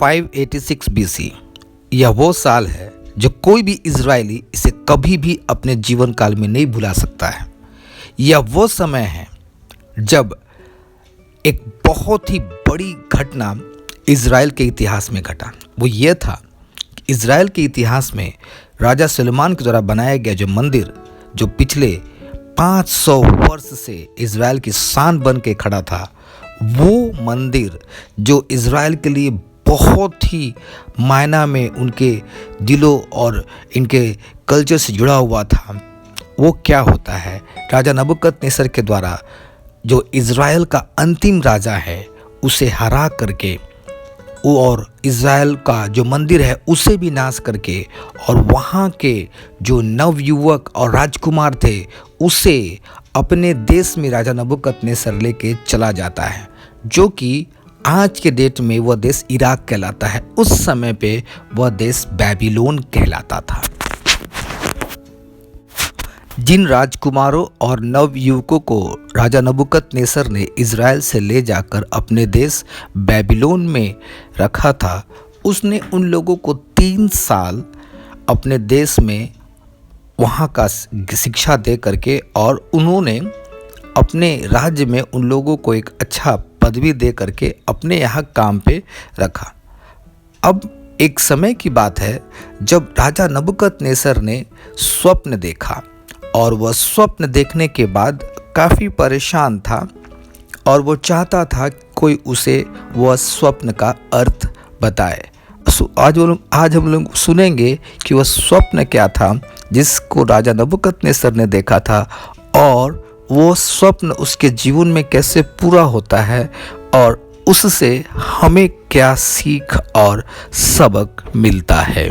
586 BC. यह वो साल है जो कोई भी इजरायली इसे कभी भी अपने जीवन काल में नहीं भुला सकता है। यह वो समय है जब एक बहुत ही बड़ी घटना इज़राइल के इतिहास में घटा। वो ये था कि इज़राइल के इतिहास में राजा सुलेमान के द्वारा बनाया गया जो मंदिर, जो पिछले 500 वर्ष से इज़राइल की शान बन के खड़ा था, वो मंदिर जो इज़राइल के लिए बहुत ही मायना में उनके दिलों और इनके कल्चर से जुड़ा हुआ था, वो क्या होता है। राजा नबूकदनेस्सर के द्वारा जो इज़राइल का अंतिम राजा है उसे हरा करके और इज़राइल का जो मंदिर है उसे भी नाश करके और वहाँ के जो नवयुवक और राजकुमार थे उसे अपने देश में राजा नबूकदनेस्सर लेके चला जाता है, जो कि आज के डेट में वह देश इराक कहलाता है। उस समय पे वह देश बेबीलोन कहलाता था। जिन राजकुमारों और नवयुवकों को राजा नबूकदनेस्सर ने इज़राइल से ले जाकर अपने देश बेबीलोन में रखा था, उसने उन लोगों को 3 साल अपने देश में वहाँ का शिक्षा दे करके और उन्होंने अपने राज्य में उन लोगों को एक अच्छा पदवी दे करके अपने यहाँ काम पे रखा। अब एक समय की बात है जब राजा नबूकदनेस्सर ने स्वप्न देखा और वह स्वप्न देखने के बाद काफ़ी परेशान था और वो चाहता था कोई उसे वह स्वप्न का अर्थ बताए। आज हम लोग सुनेंगे कि वह स्वप्न क्या था जिसको राजा नबूकदनेस्सर ने देखा था और वो स्वप्न उसके जीवन में कैसे पूरा होता है और उससे हमें क्या सीख और सबक मिलता है।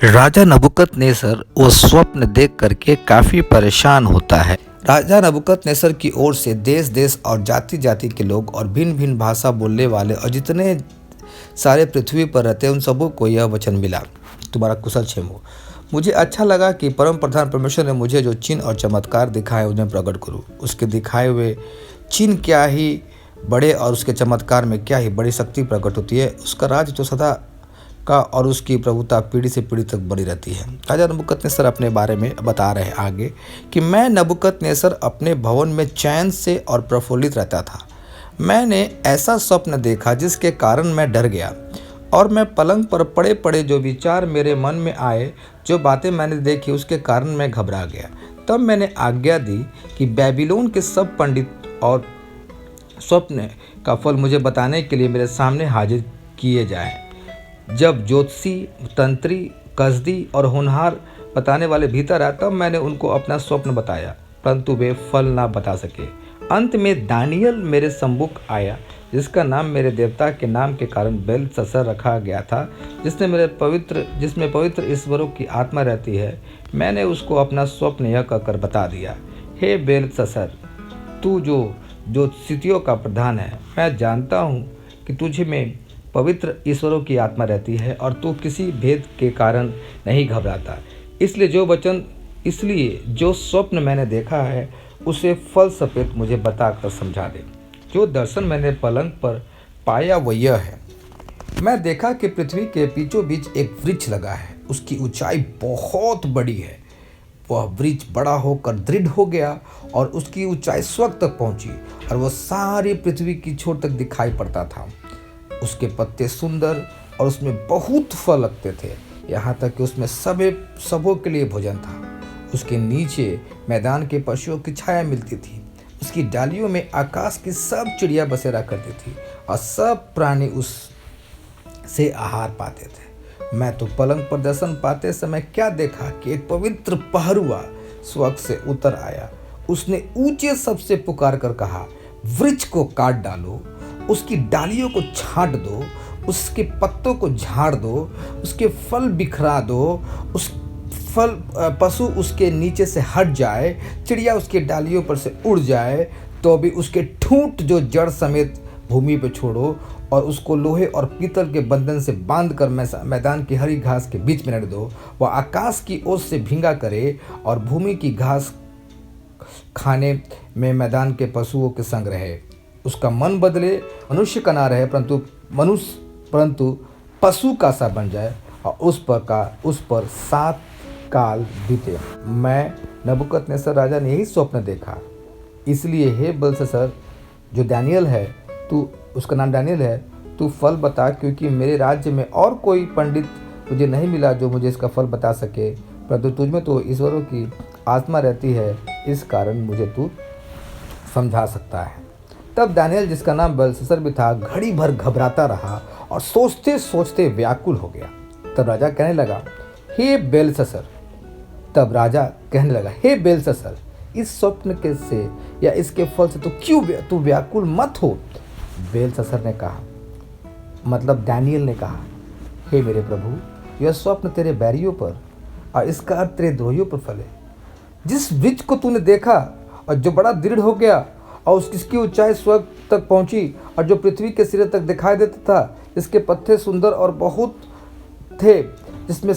राजा नबूकदनेस्सर वो स्वप्न देख करके काफ़ी परेशान होता है। राजा नबूकदनेस्सर की ओर से देश देश और जाति जाति के लोग और भिन्न भिन्न भाषा बोलने वाले और जितने सारे पृथ्वी पर रहते उन सबों को यह वचन मिला, तुम्हारा कुशल क्षेम हो। मुझे अच्छा लगा कि परम प्रधान परमेश्वर ने मुझे जो चिन्ह और चमत्कार दिखाए उन्हें प्रकट करूँ। उसके दिखाए हुए चिन्ह क्या ही बड़े और उसके चमत्कार में क्या ही बड़ी शक्ति प्रकट होती है। उसका राज तो सदा का और उसकी प्रभुता पीढ़ी से पीढ़ी तक बनी रहती है। राजा नबूकदनेस्सर अपने बारे में बता रहे हैं आगे कि मैं नबूकदनेस्सर अपने भवन में चैन से और प्रफुल्लित रहता था। मैंने ऐसा स्वप्न देखा जिसके कारण मैं डर गया और मैं पलंग पर पड़े पड़े जो विचार मेरे मन में आए, जो बातें मैंने देखी उसके कारण मैं घबरा गया। तब मैंने आज्ञा दी कि बेबीलोन के सब पंडित और स्वप्न का फल मुझे बताने के लिए मेरे सामने हाजिर किए जाएं। जब ज्योतिषी, तंत्री, कसदी और होनहार बताने वाले भीतर आए तब मैंने उनको अपना स्वप्न बताया, परंतु वे फल ना बता सके। अंत में दानियल मेरे सम्मुख आया, जिसका नाम मेरे देवता के नाम के कारण बेलतशस्सर रखा गया था, जिसमें पवित्र ईश्वरों की आत्मा रहती है। मैंने उसको अपना स्वप्न यह कहकर बता दिया, हे बेलतशस्सर, तू जो ज्योतिषियों का प्रधान है, मैं जानता हूँ कि तुझ में पवित्र ईश्वरों की आत्मा रहती है और तू किसी भेद के कारण नहीं घबराता। इसलिए जो स्वप्न मैंने देखा है उसे फल समेत मुझे बताकर समझा दे। जो दर्शन मैंने पलंग पर पाया वह यह है, मैं देखा कि पृथ्वी के बीचों बीच एक वृक्ष लगा है। उसकी ऊंचाई बहुत बड़ी है। वह वृक्ष बड़ा होकर दृढ़ हो गया और उसकी ऊंचाई स्वर्ग तक पहुंची और वह सारी पृथ्वी की छोर तक दिखाई पड़ता था। उसके पत्ते सुंदर और उसमें बहुत फल लगते थे, यहाँ तक कि उसमें सबों के लिए भोजन था। उसके नीचे मैदान के पशुओं की छाया मिलती थी। उसकी डालियों में आकाश की सब चिड़िया बसेरा करती थी और सब प्राणी उस से आहार पाते थे। मैं तो पलंग पर दर्शन पाते समय क्या देखा कि एक पवित्र पहरुआ स्वर्ग से उतर आया। उसने ऊंचे शब्द से पुकार कर कहा, वृक्ष को काट डालो, उसकी डालियों को छांट दो, उसके पत्तों को झाड़ दो, उसके फल बिखरा दो, उस पशु उसके नीचे से हट जाए, चिड़िया उसके डालियों पर से उड़ जाए, तो भी उसके ठूंठ जो जड़ समेत भूमि पर छोड़ो और उसको लोहे और पीतल के बंधन से बांधकर मैदान की हरी घास के बीच में रख दो। वह आकाश की ओस से भींगा करे और भूमि की घास खाने में मैदान के पशुओं के संग रहे। उसका मन बदले, मनुष्य का ना रहे, परंतु पशु का सा बन जाए और उस पर 7 काल बीते। मैं नबूकदनेस्सर राजा ने यही स्वप्न देखा, इसलिए हे बेलशस्सर जो दानियेल है, तू उसका नाम दानियेल है, तू फल बता, क्योंकि मेरे राज्य में और कोई पंडित मुझे नहीं मिला जो मुझे इसका फल बता सके, परंतु तुझ में तो ईश्वरों की आत्मा रहती है, इस कारण मुझे तू समझा सकता है। तब दानियेल, जिसका नाम बेलशस्सर भी था, घड़ी भर घबराता रहा और सोचते सोचते व्याकुल हो गया। तब राजा कहने लगा, हे बेलशस्सर, इस स्वप्न के से या इसके फल से तू व्याकुल मत हो। बेलशस्सर ने कहा, मतलब दानियेल ने कहा, हे मेरे प्रभु, यह स्वप्न तेरे बैरियों पर और इसका अर्थ तेरे द्रोहियों पर फले। जिस वृक्ष को तूने देखा और जो बड़ा दृढ़ हो गया और उसकी ऊंचाई स्वर्ग तक पहुंची और जो पृथ्वी के सिरे तक दिखाई देता था, जिसके पत्ते सुंदर और बहुत थे, जिसमें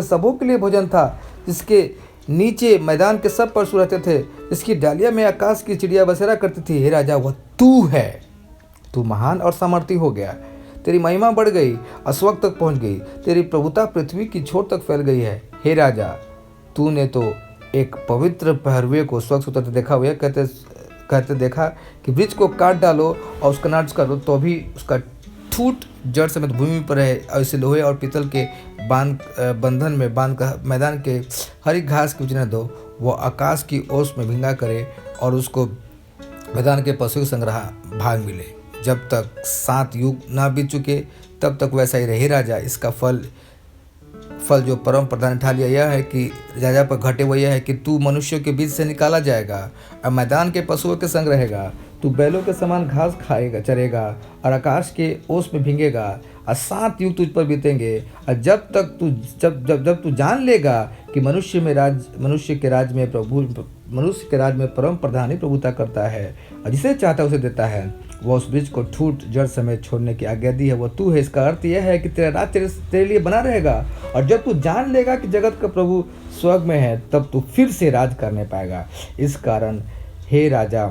सबों के लिए भोजन था, जिसके नीचे मैदान के सब पशु रहते थे, जिसकी डालियां में आकाश की चिड़िया बसेरा करती थी। हे राजा, वह तू है। तू महान और सामर्थी हो गया, तेरी महिमा बढ़ गई और स्वर्ग तक पहुंच गई, तेरी प्रभुता पृथ्वी की छोर तक फैल गई है। हे राजा, तूने तो एक पवित्र पहरुए को स्वर्ग से उतरते देखा हुआ, कहते देखा कि वृक्ष को काट डालो और उसका नाश करो, तो भी उसका ठूट जड़ समेत भूमि पर है, और इसे लोहे और पीतल के बंधन में बांध कर मैदान के हरी घास की उचने दो। वह आकाश की ओस में भिंगा करे और उसको मैदान के पशु संग्रह भाग मिले। जब तक 7 युग ना बीत चुके तब तक वैसा ही रहे। राजा, इसका फल जो परम प्रधान ठा लिया यह है कि राजा पर घटे वह यह है कि तू मनुष्यों के बीच से निकाला जाएगा और मैदान के पशुओं के संग रहेगा। तू बैलों के समान घास खाएगा, चरेगा और आकाश के ओस में भींगेगा और 7 युग तुझ पर बीतेंगे। और जब तू जान लेगा कि मनुष्य के राज में परम प्रधान ही प्रभुता करता है और जिसे चाहता उसे देता है। वह उस वृक्ष को ठूट जड़ समेत छोड़ने की आज्ञा दी है, वह तू है। इसका अर्थ यह है कि तेरा राज तेरे लिए बना रहेगा, और जब तू जान लेगा कि जगत का प्रभु स्वर्ग में है, तब तू फिर से राज करने पाएगा। इस कारण हे राजा,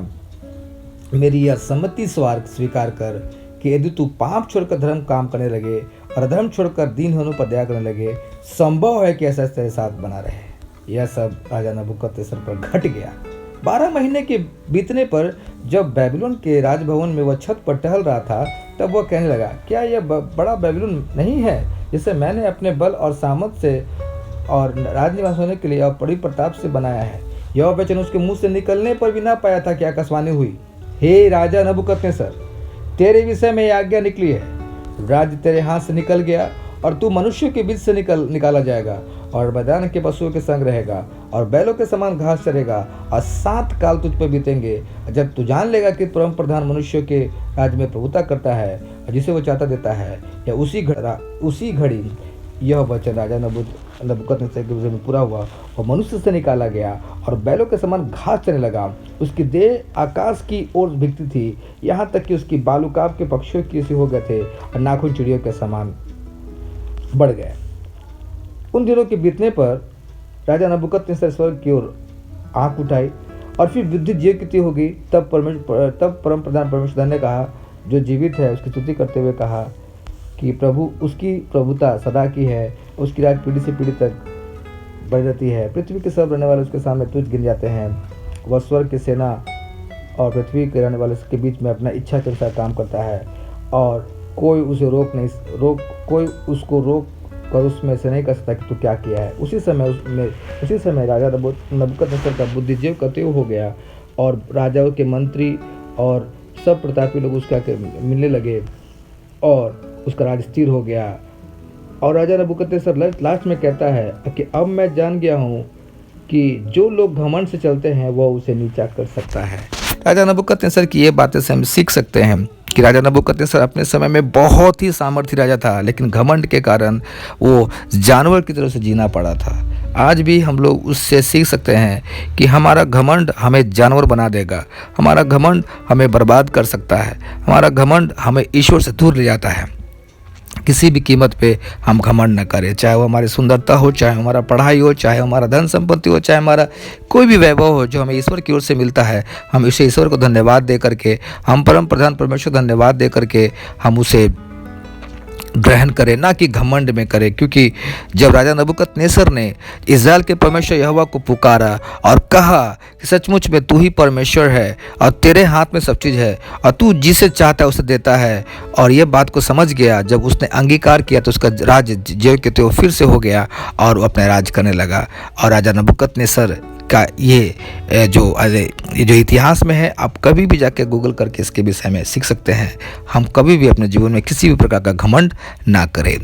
मेरी यह सम्मति स्वीकार कर कि यदि तू पाप छोड़कर धर्म काम करने लगे और अधर्म छोड़कर दीन होने पर दया करने लगे, संभव है कि ऐसा तेरे साथ बना रहे। यह सब राजा नबूकदनेस्सर पर घट गया। 12 महीने के बीतने पर जब बेबीलोन के राजभवन में वह छत पर टहल रहा था, तब वह कहने लगा, क्या यह बड़ा बेबीलोन नहीं है जिसे मैंने अपने बल और सामर्थ से और राजनिवास होने के लिए और बड़ी प्रताप से बनाया है? यह वचन उसके मुंह से निकलने पर भी ना पाया था कि आकाशवाणी हुई, हे राजा नबूकदनेस्सर, तेरे विषय में यह आज्ञा निकली है, राज्य तेरे हाथ से निकल गया और तू मनुष्यों के बीच से निकाला जाएगा और मैदान के पशुओं के संग रहेगा और बैलों के समान घास चरेगा और 7 काल तुझ पर बीतेंगे। जब तू जान लेगा कि परम प्रधान मनुष्यों के राज्य में प्रभुता करता है और जिसे वो चाहता देता है, या उसी घड़ी यह वचन राजा नबूकदनेस्सर के विषय में पूरा हुआ और मनुष्य से निकाला गया और बैलों के समान घास चरने लगा। उसकी देह आकाश की ओर भिगती थी, यहाँ तक कि उसकी बालुकाव के पक्षियों की सी हो गए थे और नाखून चिड़ियों के समान बढ़ गए। उन दिनों के बीतने पर राजा नबूकदनेस्सर स्वर्ग की ओर आंख उठाई और फिर बुद्धि जीवित हो गई। तब परम प्रधान परमेश्वर ने कहा, जो जीवित है उसकी स्तुति करते हुए कहा कि प्रभु, उसकी प्रभुता सदा की है, उसकी राज पीढ़ी से पीढ़ी तक बढ़ रहती है। पृथ्वी के सब रहने वाले उसके सामने तुच्छ गिन जाते हैं। वह स्वर्ग की सेना और पृथ्वी के रहने वाले के बीच में अपना इच्छा के अनुसार काम करता है और कोई उसको रोक कर उसमें से नहीं कर सकता कि तू क्या किया है। उसी समय राजा नबूकदनेस्सर का बुद्धि जीव करते हो गया और राजाओं के मंत्री और सब प्रतापी लोग उसके आके मिलने लगे और उसका राज स्थिर हो गया। और राजा नबूकदनेस्सर लास्ट में कहता है कि अब मैं जान गया हूँ कि जो लोग घमंड से चलते हैं वह उसे नीचा कर सकता है। राजा नबूकदनेस्सर की ये बातें से हम सीख सकते हैं कि राजा नबूकदनेस्सर अपने समय में बहुत ही सामर्थी राजा था, लेकिन घमंड के कारण वो जानवर की तरह से जीना पड़ा था। आज भी हम लोग उससे सीख सकते हैं कि हमारा घमंड हमें जानवर बना देगा, हमारा घमंड हमें बर्बाद कर सकता है, हमारा घमंड हमें ईश्वर से दूर ले जाता है। किसी भी कीमत पे हम घमंड न करें, चाहे वो हमारी सुंदरता हो, चाहे हमारा पढ़ाई हो, चाहे हमारा धन संपत्ति हो, चाहे हमारा कोई भी वैभव हो जो हमें ईश्वर की ओर से मिलता है। हम इसे ईश्वर को धन्यवाद दे करके, हम परम प्रधान परमेश्वर धन्यवाद दे करके हम उसे ग्रहण करे, ना कि घमंड में करे। क्योंकि जब राजा नबूकदनेस्सर ने इज़राइल के परमेश्वर यहोवा को पुकारा और कहा कि सचमुच में तू ही परमेश्वर है और तेरे हाथ में सब चीज़ है और तू जिसे चाहता है उसे देता है, और यह बात को समझ गया, जब उसने अंगीकार किया तो उसका राज ज्यों के त्यों फिर से हो गया और वो अपना राज करने लगा। और राजा नबूकदनेस्सर का ये जो इतिहास में है, आप कभी भी जाके गूगल करके इसके विषय में सीख सकते हैं। हम कभी भी अपने जीवन में किसी भी प्रकार का घमंड ना करें।